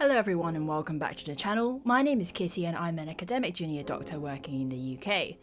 Hello everyone and welcome back to the channel. My name is Kitty and I'm an academic junior doctor working in the UK.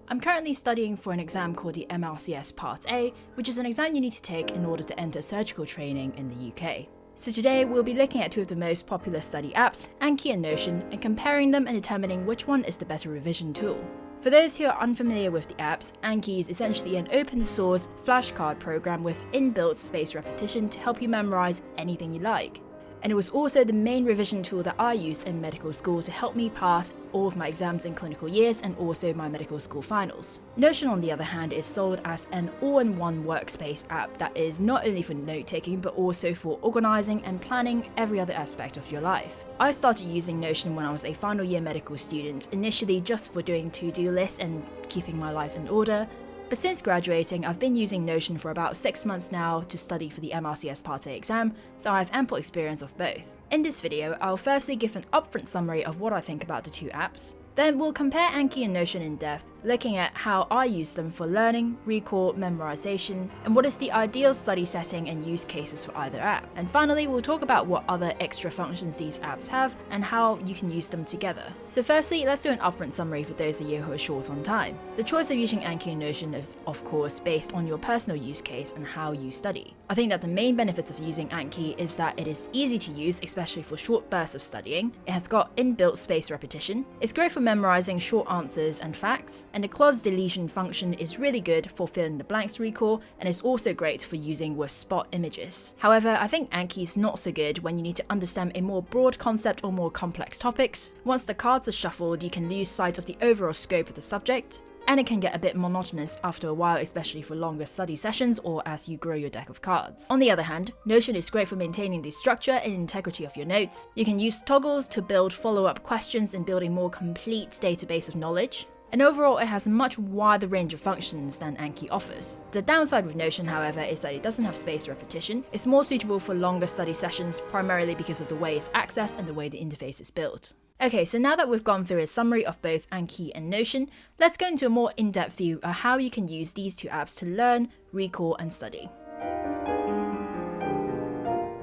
I'm currently studying for an exam called the MRCS Part A, which is an exam you need to take in order to enter surgical training in the UK. So today we'll be looking at two of the most popular study apps, Anki and Notion, and comparing them and determining which one is the better revision tool. For those who are unfamiliar with the apps, Anki is essentially an open source flashcard program with inbuilt spaced repetition to help you memorize anything you like. And it was also the main revision tool that I used in medical school to help me pass all of my exams in clinical years and also my medical school finals. Notion, on the other hand, is sold as an all-in-one workspace app that is not only for note-taking but also for organising and planning every other aspect of your life. I started using Notion when I was a final year medical student, initially just for doing to-do lists and keeping my life in order. But since graduating, I've been using Notion for about 6 months now to study for the MRCS Part A exam, so I have ample experience of both. In this video, I'll firstly give an upfront summary of what I think about the two apps. Then we'll compare Anki and Notion in depth, looking at how I use them for learning, recall, memorization, and what is the ideal study setting and use cases for either app. And finally, we'll talk about what other extra functions these apps have and how you can use them together. So firstly, let's do an upfront summary for those of you who are short on time. The choice of using Anki and Notion is, of course, based on your personal use case and how you study. I think that the main benefits of using Anki is that it is easy to use, especially for short bursts of studying. It has got inbuilt spaced repetition. It's great for memorizing short answers and facts. And the clause deletion function is really good for filling the blanks recall, and it's also great for using with spot images. However, I think Anki is not so good when you need to understand a more broad concept or more complex topics. Once the cards are shuffled, you can lose sight of the overall scope of the subject, and it can get a bit monotonous after a while, especially for longer study sessions or as you grow your deck of cards. On the other hand, Notion is great for maintaining the structure and integrity of your notes. You can use toggles to build follow-up questions and build a more complete database of knowledge. And overall, it has a much wider range of functions than Anki offers. The downside with Notion, however, is that it doesn't have spaced repetition. It's more suitable for longer study sessions, primarily because of the way it's accessed and the way the interface is built. Okay, so now that we've gone through a summary of both Anki and Notion, let's go into a more in-depth view of how you can use these two apps to learn, recall, and study.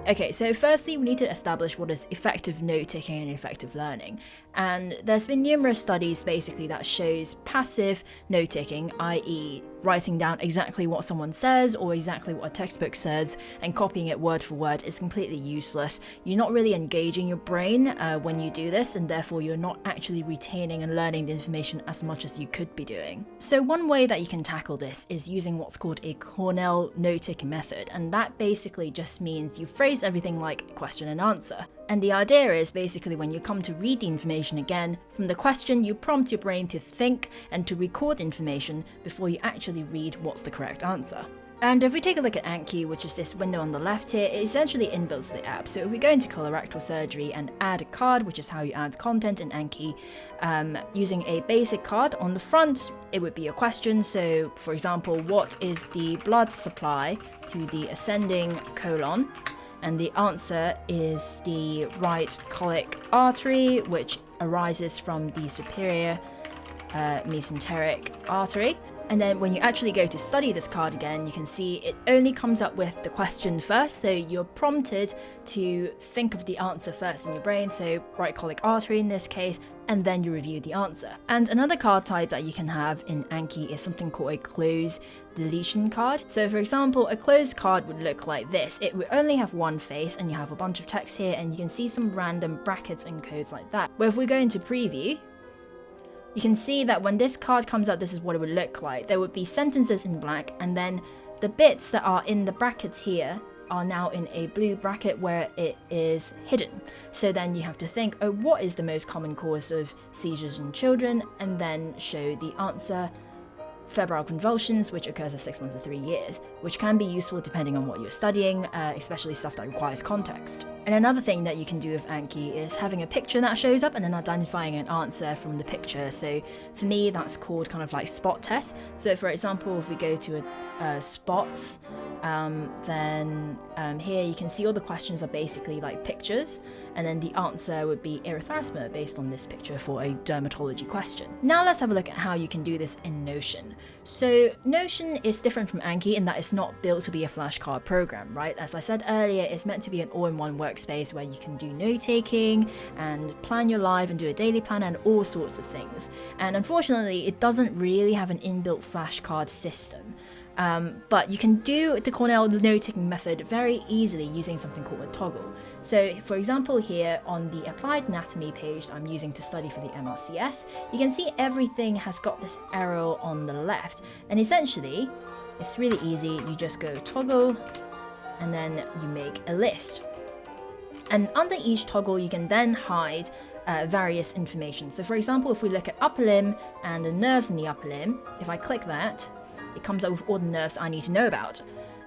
Okay, so firstly we need to establish what is effective note-taking and effective learning. And there's been numerous studies basically that shows passive note-taking, i.e. writing down exactly what someone says or exactly what a textbook says and copying it word for word is completely useless. You're not really engaging your brain when you do this, and therefore you're not actually retaining and learning the information as much as you could be doing. So one way that you can tackle this is using what's called a Cornell note-taking method, and that basically just means you phrase everything like question and answer. And the idea is basically when you come to read the information again, from the question you prompt your brain to think and to record information before you actually read what's the correct answer. And if we take a look at Anki, which is this window on the left here, it essentially inbuilts the app. So if we go into colorectal surgery and add a card, which is how you add content in Anki, using a basic card on the front, it would be a question. So for example, what is the blood supply to the ascending colon? And the answer is the right colic artery, which arises from the superior mesenteric artery. And then when you actually go to study this card again, you can see it only comes up with the question first. So you're prompted to think of the answer first in your brain. So right colic artery in this case, and then you review the answer. And another card type that you can have in Anki is something called a close deletion card. So for example, a closed card would look like this. It would only have one face and you have a bunch of text here and you can see some random brackets and codes like that. But if we go into preview, you can see that when this card comes up, this is what it would look like. There would be sentences in black, and then the bits that are in the brackets here are now in a blue bracket where it is hidden. So then you have to think, oh, what is the most common cause of seizures in children? And then show the answer. Febrile convulsions, which occurs at 6 months to 3 years, which can be useful depending on what you're studying, especially stuff that requires context. And another thing that you can do with Anki is having a picture that shows up and then identifying an answer from the picture. So for me, that's called kind of like spot test. So for example, if we go to spots then here you can see all the questions are basically like pictures, and then the answer would be erythema based on this picture for a dermatology question. Now let's have a look at how you can do this in Notion. So Notion is different from Anki in that it's not built to be a flashcard program, right? As I said earlier, it's meant to be an all-in-one workspace where you can do note-taking and plan your life and do a daily plan and all sorts of things. And unfortunately, it doesn't really have an inbuilt flashcard system. But you can do the Cornell note-taking method very easily using something called a toggle. So for example here on the Applied Anatomy page I'm using to study for the MRCS, you can see everything has got this arrow on the left, and essentially it's really easy. You just go toggle and then you make a list. And under each toggle you can then hide various information. So for example, if we look at upper limb and the nerves in the upper limb, if I click that, it comes up with all the nerves I need to know about.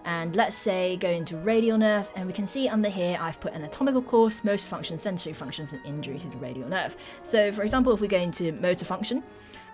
And let's say go into radial nerve, and we can see under here I've put anatomical course, motor function, sensory functions, and injury to the radial nerve. So for example, if we go into motor function,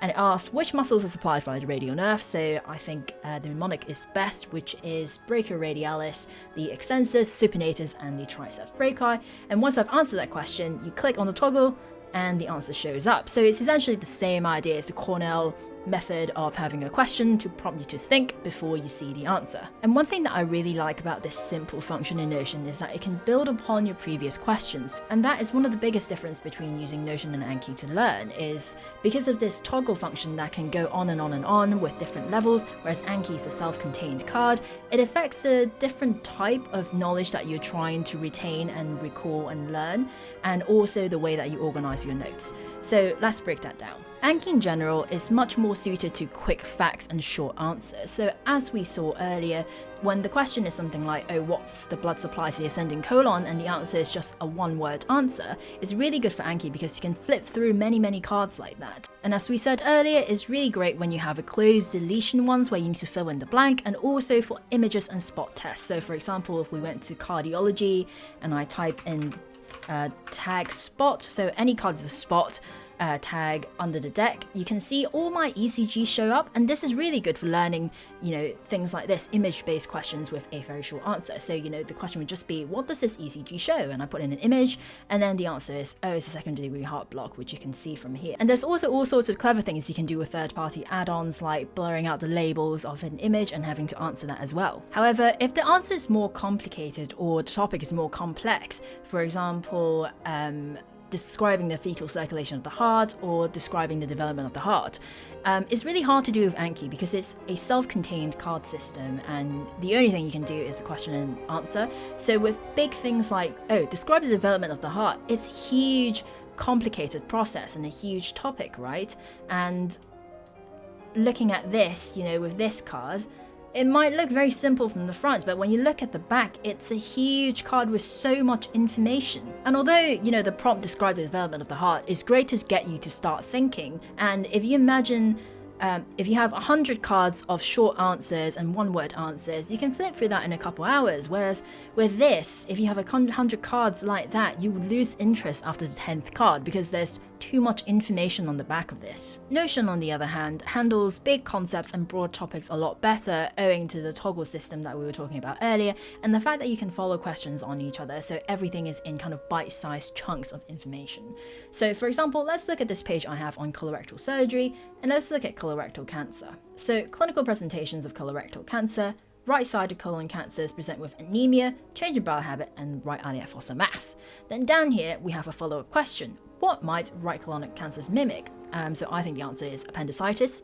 and it asks which muscles are supplied by the radial nerve, so I think the mnemonic is best, which is brachioradialis, the extensors, supinatus, and the triceps brachii. And once I've answered that question, you click on the toggle, and the answer shows up. So it's essentially the same idea as the Cornell method of having a question to prompt you to think before you see the answer. And one thing that I really like about this simple function in Notion is that it can build upon your previous questions. And that is one of the biggest difference between using Notion and Anki to learn, is because of this toggle function that can go on and on and on with different levels, whereas Anki is a self-contained card. It affects the different type of knowledge that you're trying to retain and recall and learn, and also the way that you organize your notes. So let's break that down. Anki in general is much more suited to quick facts and short answers. So as we saw earlier, when the question is something like, oh, what's the blood supply to the ascending colon, and the answer is just a one-word answer, it's really good for Anki because you can flip through many cards like that. And as we said earlier, it's really great when you have a closed deletion ones where you need to fill in the blank, and also for images and spot tests. So for example, if we went to cardiology and I type in tag spot, so any card with a spot, tag under the deck, you can see all my ECGs show up, and this is really good for learning, things like this, image-based questions with a very short answer. So, the question would just be, what does this ECG show? And I put in an image, and then the answer is, oh, it's a secondary degree heart block, which you can see from here. And there's also all sorts of clever things you can do with third-party add-ons, like blurring out the labels of an image and having to answer that as well. However, if the answer is more complicated or the topic is more complex, for example, describing the fetal circulation of the heart or describing the development of the heart. It's really hard to do with Anki because it's a self-contained card system, and the only thing you can do is a question and answer. So with big things like, oh, describe the development of the heart, it's a huge, complicated process and a huge topic, right? And looking at this, with this card, it might look very simple from the front, but when you look at the back, it's a huge card with so much information. And although, the prompt describes the development of the heart, it's great to get you to start thinking. And if you imagine, if you have 100 cards of short answers and one-word answers, you can flip through that in a couple hours. Whereas with this, if you have 100 cards like that, you would lose interest after the 10th card because there's too much information on the back of this. Notion, on the other hand, handles big concepts and broad topics a lot better owing to the toggle system that we were talking about earlier, and the fact that you can follow questions on each other, so everything is in kind of bite-sized chunks of information. So for example, let's look at this page I have on colorectal surgery, and let's look at colorectal cancer. So clinical presentations of colorectal cancer. Right-sided colon cancers present with anemia, change in bowel habit, and right iliac fossa mass. Then down here we have a follow-up question. What might right colonic cancers mimic? So I think the answer is appendicitis.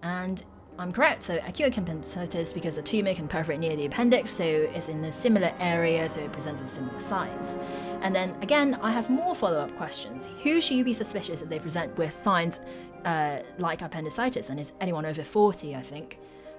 And I'm correct, so acute appendicitis because the tumor can perforate near the appendix, so it's in a similar area, so it presents with similar signs. And then again, I have more follow-up questions. Who should you be suspicious if they present with signs like appendicitis? And is anyone over 40, I think.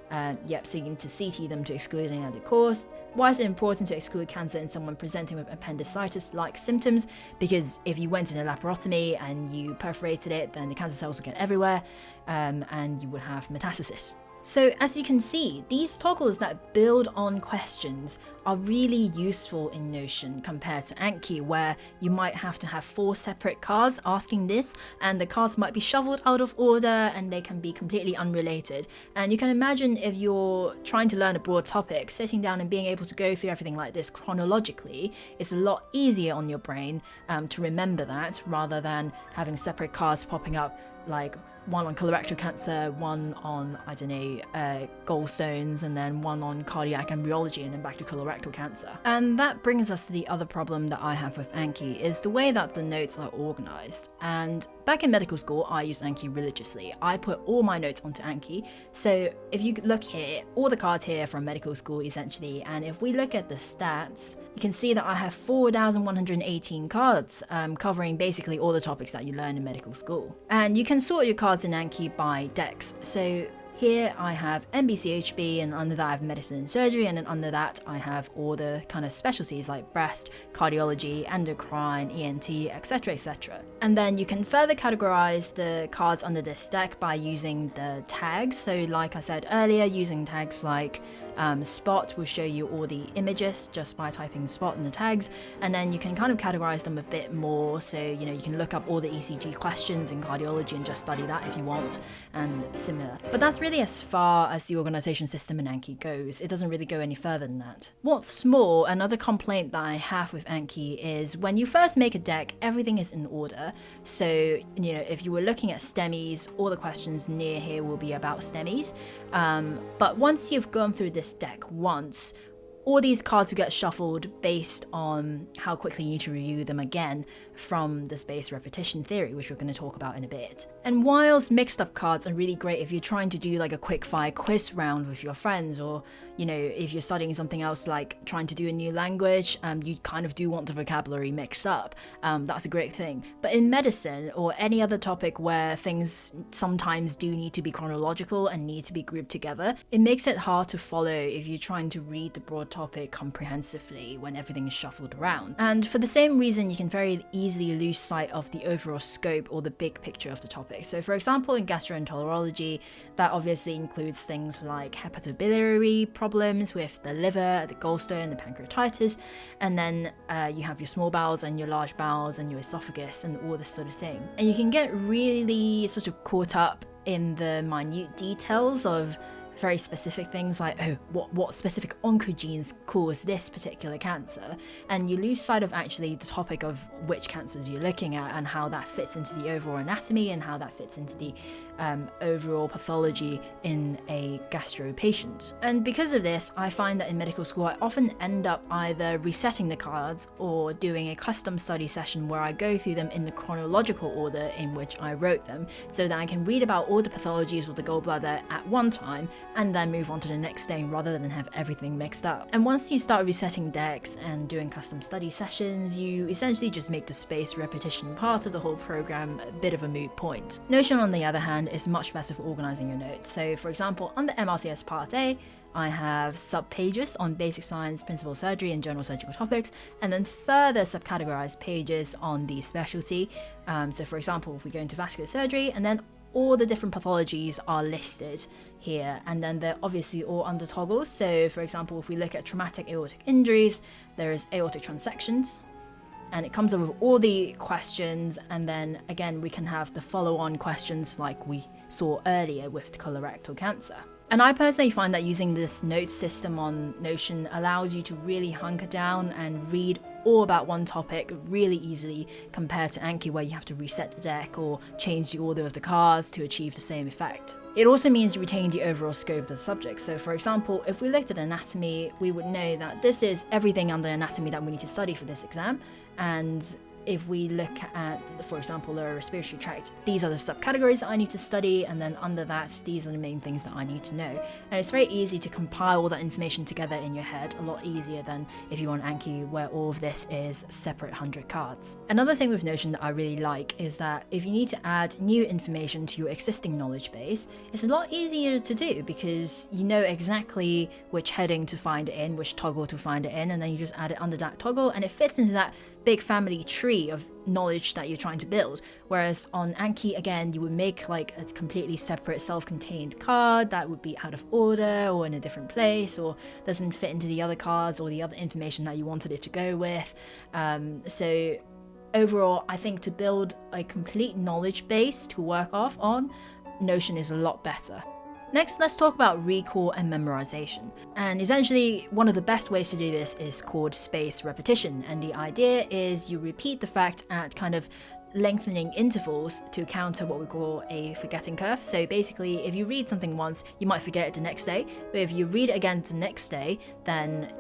So you need to CT them to exclude any other cause. Why is it important to exclude cancer in someone presenting with appendicitis-like symptoms? Because if you went in a laparotomy and you perforated it, then the cancer cells will get everywhere, and you would have metastasis. So as you can see, these toggles that build on questions are really useful in Notion compared to Anki, where you might have to have 4 separate cards asking this, and the cards might be shuffled out of order and they can be completely unrelated. And you can imagine if you're trying to learn a broad topic, sitting down and being able to go through everything like this chronologically is a lot easier on your brain to remember that, rather than having separate cards popping up, like one on colorectal cancer, one on, I don't know, gallstones, and then one on cardiac embryology, and then back to colorectal cancer. And that brings us to the other problem that I have with Anki, is the way that the notes are organized. And back in medical school, I used Anki religiously. I put all my notes onto Anki. So if you look here, all the cards here from medical school essentially, and if we look at the stats, you can see that I have 4,118 cards covering basically all the topics that you learn in medical school. And you can sort your cards in Anki by DEX. So here I have MBCHB, and under that I have medicine and surgery, and then under that I have all the kind of specialties like breast, cardiology, endocrine, ENT, etc, etc. And then you can further categorize the cards under this deck by using the tags. So like I said earlier, using tags like Spot will show you all the images just by typing Spot in the tags, and then you can kind of categorize them a bit more. So you know, you can look up all the ECG questions in cardiology and just study that if you want, and similar. But that's really as far as the organization system in Anki goes. It doesn't really go any further than that. What's more, another complaint that I have with Anki is when you first make a deck, everything is in order. So you know, if you were looking at STEMIs, all the questions near here will be about STEMIs. But once you've gone through this deck once, all these cards will get shuffled based on how quickly you need to review them again from the spaced repetition theory, which we're going to talk about in a bit. And whilst mixed up cards are really great if you're trying to do like a quick fire quiz round with your friends, or you know, if you're studying something else like trying to do a new language, you kind of do want the vocabulary mixed up. That's a great thing. But in medicine or any other topic where things sometimes do need to be chronological and need to be grouped together, it makes it hard to follow if you're trying to read the broad topic comprehensively when everything is shuffled around. And for the same reason, you can very easily lose sight of the overall scope or the big picture of the topic. So for example, in gastroenterology, that obviously includes things like hepatobiliary problems with the liver, the gallstone, the pancreatitis, and then you have your small bowels and your large bowels and your esophagus and all this sort of thing. And you can get really sort of caught up in the minute details of very specific things like, oh, what specific oncogenes cause this particular cancer, and you lose sight of actually the topic of which cancers you're looking at and how that fits into the overall anatomy and how that fits into the overall pathology in a gastro patient. And because of this, I find that in medical school I often end up either resetting the cards or doing a custom study session where I go through them in the chronological order in which I wrote them, so that I can read about all the pathologies with the gallbladder at one time and then move on to the next day rather than have everything mixed up. And once you start resetting decks and doing custom study sessions, you essentially just make the spaced repetition part of the whole program a bit of a moot point. Notion, on the other hand, is much better for organizing your notes. So for example, under MRCS Part A, I have sub-pages on basic science, principal surgery, and general surgical topics, and then further subcategorized pages on the specialty. So for example, if we go into vascular surgery, and then all the different pathologies are listed here, and then they're obviously all under toggles. So for example, if we look at traumatic aortic injuries, there is aortic transections, and it comes up with all the questions, and then again we can have the follow-on questions like we saw earlier with colorectal cancer. And I personally find that using this note system on Notion allows you to really hunker down and read all about one topic really easily, compared to Anki where you have to reset the deck or change the order of the cards to achieve the same effect. It also means you retain the overall scope of the subject. So for example, if we looked at anatomy, we would know that this is everything under anatomy that we need to study for this exam. And if we look at, for example, lower respiratory tract, these are the subcategories that I need to study, and then under that, these are the main things that I need to know. And it's very easy to compile all that information together in your head, a lot easier than if you want Anki, where all of this is separate 100 cards. Another thing with Notion that I really like is that if you need to add new information to your existing knowledge base, it's a lot easier to do because you know exactly which heading to find it in, which toggle to find it in, and then you just add it under that toggle, and it fits into that big family tree of knowledge that you're trying to build. Whereas on Anki, again, you would make like a completely separate self-contained card that would be out of order or in a different place or doesn't fit into the other cards or the other information that you wanted it to go with. So overall, I think to build a complete knowledge base to work off on, Notion is a lot better. Next, let's talk about recall and memorization. And essentially, one of the best ways to do this is called spaced repetition. And the idea is you repeat the fact at kind of lengthening intervals to counter what we call a forgetting curve. So basically, if you read something once, you might forget it the next day. But if you read it again the next day, then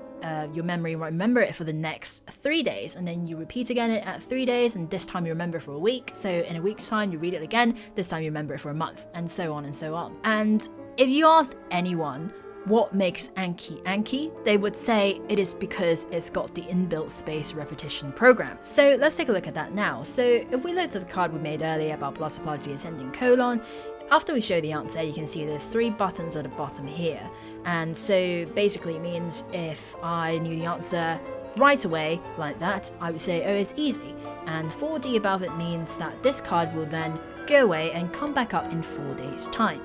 your memory will remember it for the next 3 days, and then you repeat again it at 3 days, and this time you remember it for a week. So in a week's time, you read it again, this time you remember it for a month, and so on and so on. And if you asked anyone what makes Anki Anki, they would say it is because it's got the inbuilt spaced repetition program. So let's take a look at that now. So if we looked at the card we made earlier about plus applied to the ascending colon, after we show the answer, you can see there's 3 buttons at the bottom here. And so basically it means if I knew the answer right away like that, I would say, oh, it's easy. And 4D above it means that this card will then go away and come back up in 4 days' time.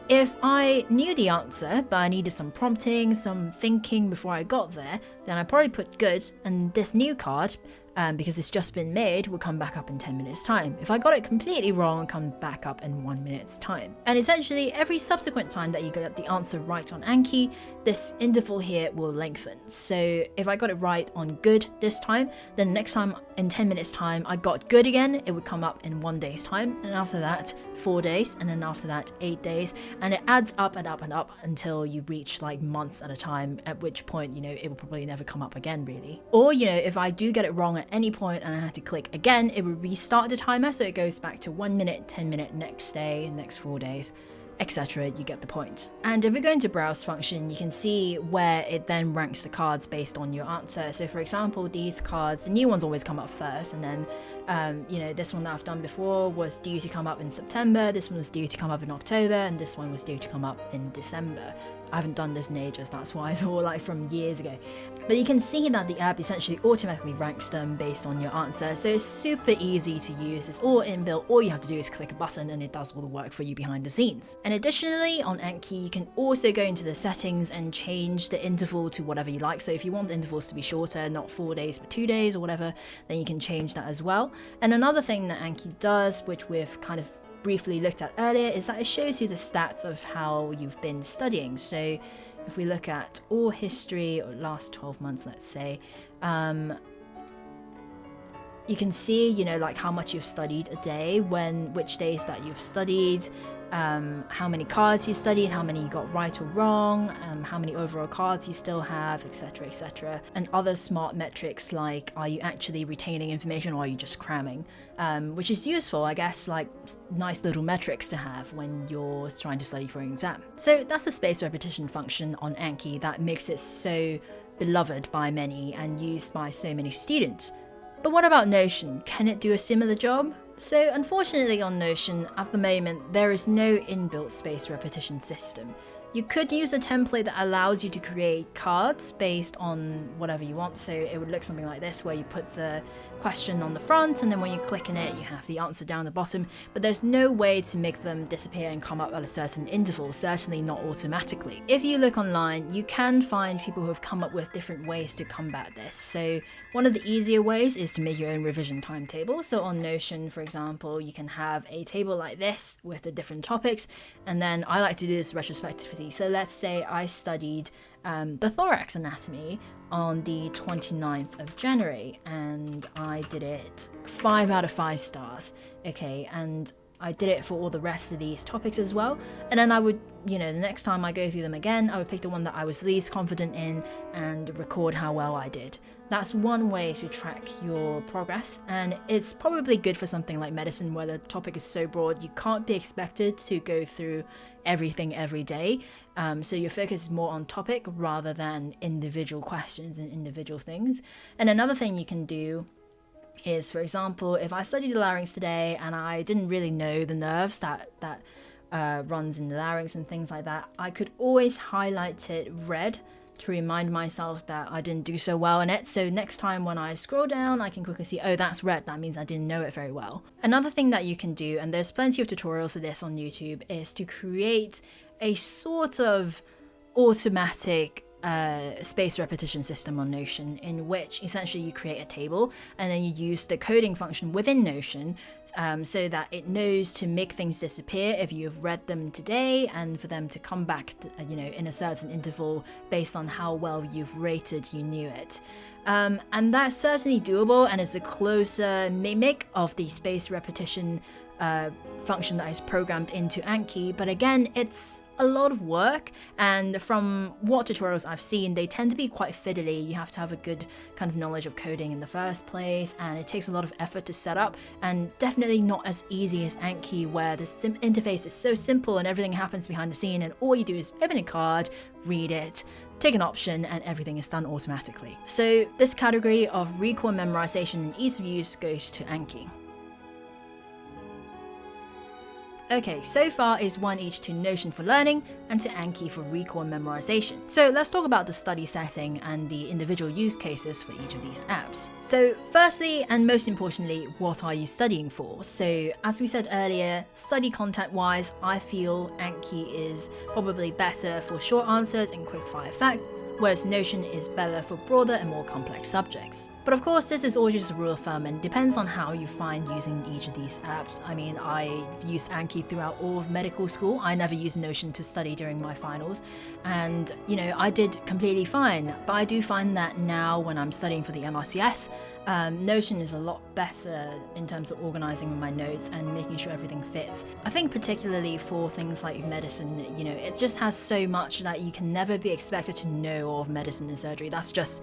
If I knew the answer, but I needed some prompting, some thinking before I got there, then I'd probably put good, and this new card, because it's just been made, will come back up in 10 minutes time. If I got it completely wrong, it'll come back up in 1 minute's time. And essentially, every subsequent time that you get the answer right on Anki, this interval here will lengthen. So if I got it right on good this time, then next time in 10 minutes time, I got good again, it would come up in 1 day's time. And after that, 4 days. And then after that, 8 days. And it adds up and up and up until you reach like months at a time, at which point, it will probably never come up again, really. Or, if I do get it wrong at any point and I had to click again, it would restart the timer. So it goes back to 1 minute, 10 minute, next day, next 4 days, etc. You get the point. And if we go into browse function, you can see where it then ranks the cards based on your answer. So for example, these cards, the new ones always come up first, and then this one that I've done before was due to come up in September, this one was due to come up in October, and this one was due to come up in December. I haven't done this in ages, that's why it's all like from years ago. But you can see that the app essentially automatically ranks them based on your answer. So it's super easy to use, it's all inbuilt, all you have to do is click a button and it does all the work for you behind the scenes. And additionally, on Anki, you can also go into the settings and change the interval to whatever you like. So if you want the intervals to be shorter, not 4 days but 2 days or whatever, then you can change that as well. And another thing that Anki does, which we've kind of briefly looked at earlier, is that it shows you the stats of how you've been studying. So if we look at all history or last 12 months, let's say, you can see, like how much you've studied a day, which days that you've studied, how many cards you studied, how many you got right or wrong, how many overall cards you still have, etc, etc. And other smart metrics like, are you actually retaining information or are you just cramming? Which is useful, I guess, like nice little metrics to have when you're trying to study for an exam. So that's the spaced repetition function on Anki that makes it so beloved by many and used by so many students. But what about Notion? Can it do a similar job? So unfortunately on Notion, at the moment, there is no inbuilt spaced repetition system. You could use a template that allows you to create cards based on whatever you want. So it would look something like this, where you put the question on the front, and then when you click in it, you have the answer down the bottom. But there's no way to make them disappear and come up at a certain interval, certainly not automatically. If you look online, you can find people who have come up with different ways to combat this. So one of the easier ways is to make your own revision timetable. So on Notion, for example, you can have a table like this with the different topics, and then I like to do this retrospectively. So let's say I studied the thorax anatomy on the 29th of January, and I did it 5 out of 5 stars. Okay, and I did it for all the rest of these topics as well. And then I would, the next time I go through them again, I would pick the one that I was least confident in and record how well I did. That's one way to track your progress, and it's probably good for something like medicine where the topic is so broad you can't be expected to go through everything every day. So your focus is more on topic rather than individual questions and individual things. And another thing you can do is, for example, if I studied the larynx today and I didn't really know the nerves that runs in the larynx and things like that, I could always highlight it red to remind myself that I didn't do so well in it. So next time when I scroll down, I can quickly see, oh, that's red. That means I didn't know it very well. Another thing that you can do, and there's plenty of tutorials for this on YouTube, is to create a sort of automatic space repetition system on Notion, in which essentially you create a table and then you use the coding function within Notion so that it knows to make things disappear if you've read them today, and for them to come back to, in a certain interval based on how well you've rated you knew it. And that's certainly doable, and it's a closer mimic of the space repetition function that is programmed into Anki, but again, it's a lot of work, and from what tutorials I've seen, they tend to be quite fiddly. You have to have a good kind of knowledge of coding in the first place, and it takes a lot of effort to set up, and definitely not as easy as Anki, where the interface is so simple and everything happens behind the scene, and all you do is open a card, read it, take an option, and everything is done automatically. So this category of recall, memorization, and ease of use goes to Anki. Okay, so far is one each to Notion for learning and to Anki for recall and memorization. So let's talk about the study setting and the individual use cases for each of these apps. So firstly, and most importantly, what are you studying for? So as we said earlier, study content wise, I feel Anki is probably better for short answers and quick fire facts, whereas Notion is better for broader and more complex subjects. But of course, this is all just a rule of thumb and depends on how you find using each of these apps. I mean, I used Anki throughout all of medical school. I never used Notion to study during my finals, and I did completely fine. But I do find that now when I'm studying for the MRCS, Notion is a lot better in terms of organizing my notes and making sure everything fits. I think particularly for things like medicine, it just has so much that you can never be expected to know all of medicine and surgery. That's just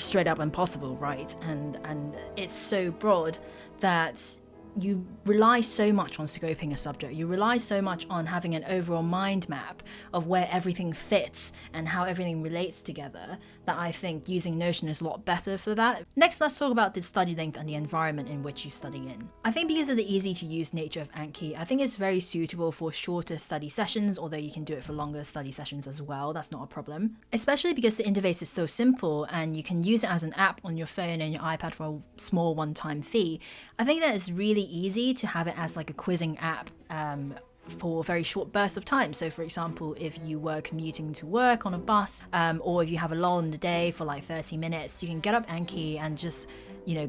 straight up impossible, right? And it's so broad that you rely so much on scoping a subject. You rely so much on having an overall mind map of where everything fits and how everything relates together, that I think using Notion is a lot better for that. Next, let's talk about the study length and the environment in which you study in. I think because of the easy to use nature of Anki, I think it's very suitable for shorter study sessions, although you can do it for longer study sessions as well. That's not a problem. Especially because the interface is so simple and you can use it as an app on your phone and your iPad for a small one-time fee. I think that it's really easy to have it as like a quizzing app for very short bursts of time. So for example, if you were commuting to work on a bus, or if you have a lull in the day for like 30 minutes, you can get up Anki and just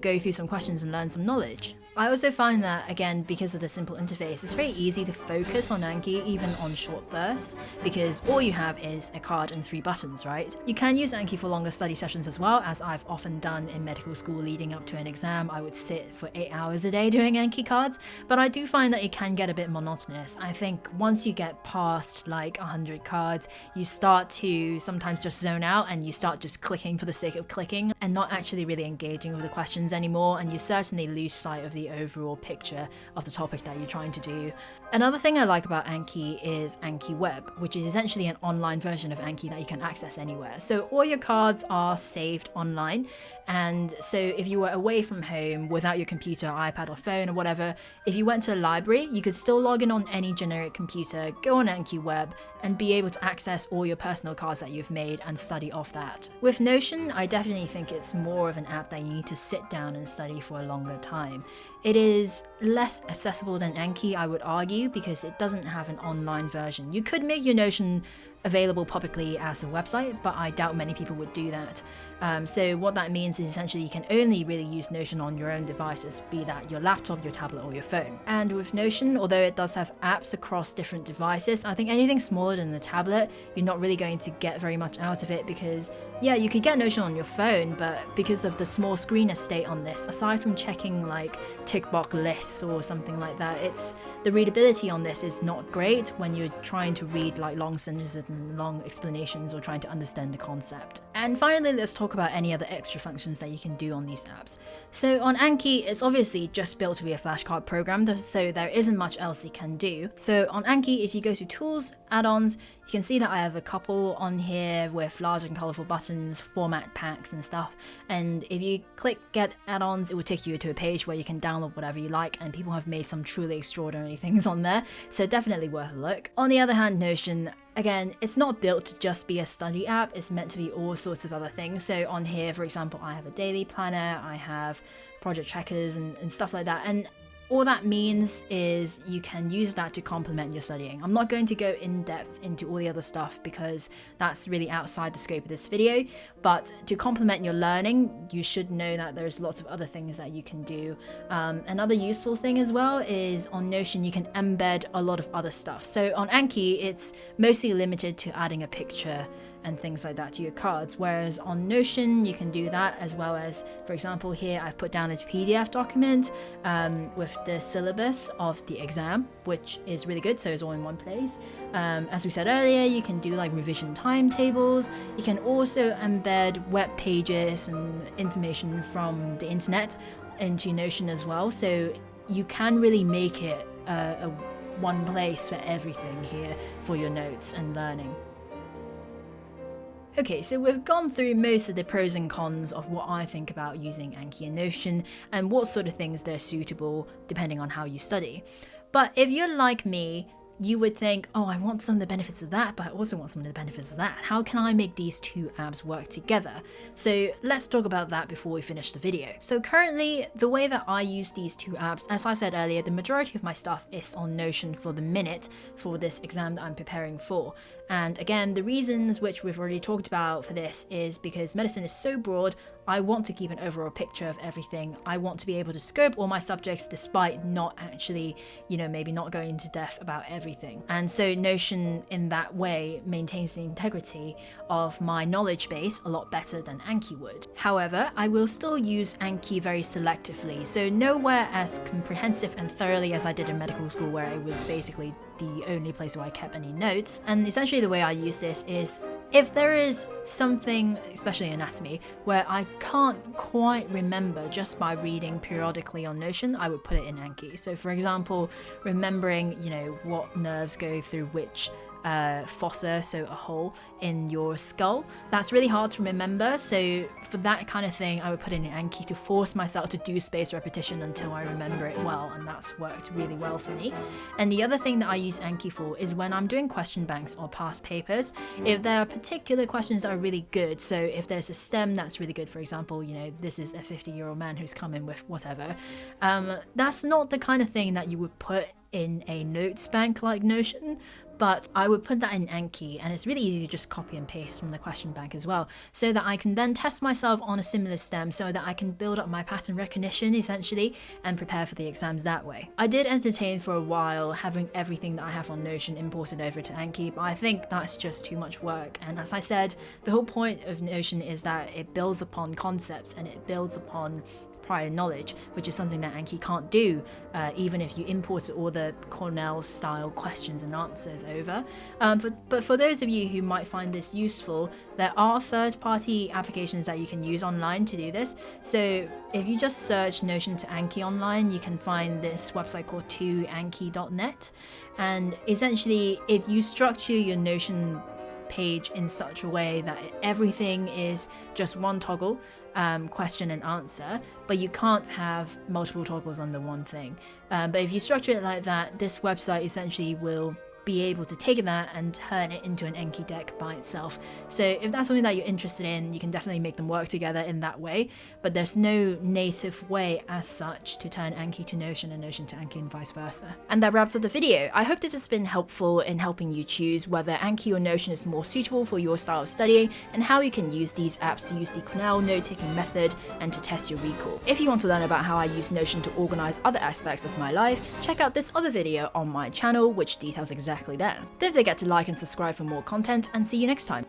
go through some questions and learn some knowledge. I also find that, again, because of the simple interface, it's very easy to focus on Anki even on short bursts, because all you have is a card and 3 buttons, right? You can use Anki for longer study sessions as well, as I've often done in medical school leading up to an exam. I would sit for 8 hours a day doing Anki cards, but I do find that it can get a bit monotonous. I think once you get past like 100 cards, you start to sometimes just zone out and you start just clicking for the sake of clicking and not actually really engaging with the questions anymore, and you certainly lose sight of the overall picture of the topic that you're trying to do. Another thing I like about Anki is Anki Web, which is essentially an online version of Anki that you can access anywhere. So all your cards are saved online, and so if you were away from home without your computer, iPad or phone or whatever, if you went to a library, you could still log in on any generic computer, go on Anki Web, and be able to access all your personal cards that you've made and study off that. With Notion, I definitely think it's more of an app that you need to sit down and study for a longer time. It is less accessible than Anki, I would argue, because it doesn't have an online version. You could make your Notion available publicly as a website, but I doubt many people would do that. So what that means is essentially you can only really use Notion on your own devices, be that your laptop, your tablet, or your phone. And with Notion, although it does have apps across different devices, I think anything smaller than the tablet, you're not really going to get very much out of it, because yeah, you could get Notion on your phone, but because of the small screen estate on this, aside from checking like tick box lists or something like that, the readability on this is not great when you're trying to read like long sentences and long explanations or trying to understand the concept. And finally, let's talk about any other extra functions that you can do on these apps. So on Anki, it's obviously just built to be a flashcard program, so there isn't much else you can do. So on Anki, if you go to Tools, Add-ons, you can see that I have a couple on here with large and colorful buttons, format packs and stuff. And if you click Get Add-ons, it will take you to a page where you can download whatever you like, and people have made some truly extraordinary things on there, so definitely worth a look. On the other hand, Notion, again, it's not built to just be a study app, it's meant to be all sorts of other things. So on here, for example, I have a daily planner, I have project trackers and stuff like that. And all that means is you can use that to complement your studying. I'm not going to go in depth into all the other stuff because that's really outside the scope of this video, but to complement your learning, you should know that there's lots of other things that you can do. Another useful thing as well is on Notion, you can embed a lot of other stuff. So on Anki, it's mostly limited to adding a picture and things like that to your cards, whereas on Notion you can do that, as well as, for example, here I've put down a PDF document with the syllabus of the exam, which is really good, so it's all in one place. As we said earlier, you can do like revision timetables. You can also embed web pages and information from the internet into Notion as well, so you can really make it a one place for everything here for your notes and learning. Okay, so we've gone through most of the pros and cons of what I think about using Anki and Notion and what sort of things they're suitable depending on how you study. But if you're like me, you would think, oh, I want some of the benefits of that, but I also want some of the benefits of that. How can I make these two apps work together? So let's talk about that before we finish the video. So currently, the way that I use these two apps, as I said earlier, the majority of my stuff is on Notion for the minute for this exam that I'm preparing for. And again, the reasons which we've already talked about for this is because medicine is so broad, I want to keep an overall picture of everything. I want to be able to scope all my subjects despite not actually, maybe not going into depth about everything. And so Notion in that way maintains the integrity of my knowledge base a lot better than Anki would. However, I will still use Anki very selectively, so nowhere as comprehensive and thoroughly as I did in medical school, where it was basically the only place where I kept any notes. And essentially the way I use this is, if there is something, especially anatomy, where I can't quite remember just by reading periodically on Notion, I would put it in Anki. So for example, remembering, what nerves go through which fossa, so a hole in your skull, that's really hard to remember. So for that kind of thing, I would put it in Anki to force myself to do spaced repetition until I remember it well, and that's worked really well for me. And the other thing that I use Anki for is when I'm doing question banks or past papers, if there are particular questions that are really good. So if there's a stem that's really good, for example, this is a 50-year-old man who's come in with whatever, that's not the kind of thing that you would put in a notes bank like Notion, but I would put that in Anki, and it's really easy to just copy and paste from the question bank as well, so that I can then test myself on a similar stem, so that I can build up my pattern recognition essentially and prepare for the exams that way. I did entertain for a while having everything that I have on Notion imported over to Anki, but I think that's just too much work. And as I said, the whole point of Notion is that it builds upon concepts and it builds upon prior knowledge, which is something that Anki can't do, even if you import all the Cornell style questions and answers over. But for those of you who might find this useful, there are third-party applications that you can use online to do this. So if you just search Notion to Anki online, you can find this website called toanki.net. And essentially, if you structure your Notion page in such a way that everything is just one toggle, question and answer, but you can't have multiple toggles under one thing. But if you structure it like that, this website essentially will be able to take that and turn it into an Anki deck by itself. So if that's something that you're interested in, you can definitely make them work together in that way, but there's no native way as such to turn Anki to Notion and Notion to Anki and vice versa. And that wraps up the video. I hope this has been helpful in helping you choose whether Anki or Notion is more suitable for your style of studying, and how you can use these apps to use the Cornell note-taking method and to test your recall. If you want to learn about how I use Notion to organize other aspects of my life, check out this other video on my channel which details exactly that. Don't forget to like and subscribe for more content, and see you next time.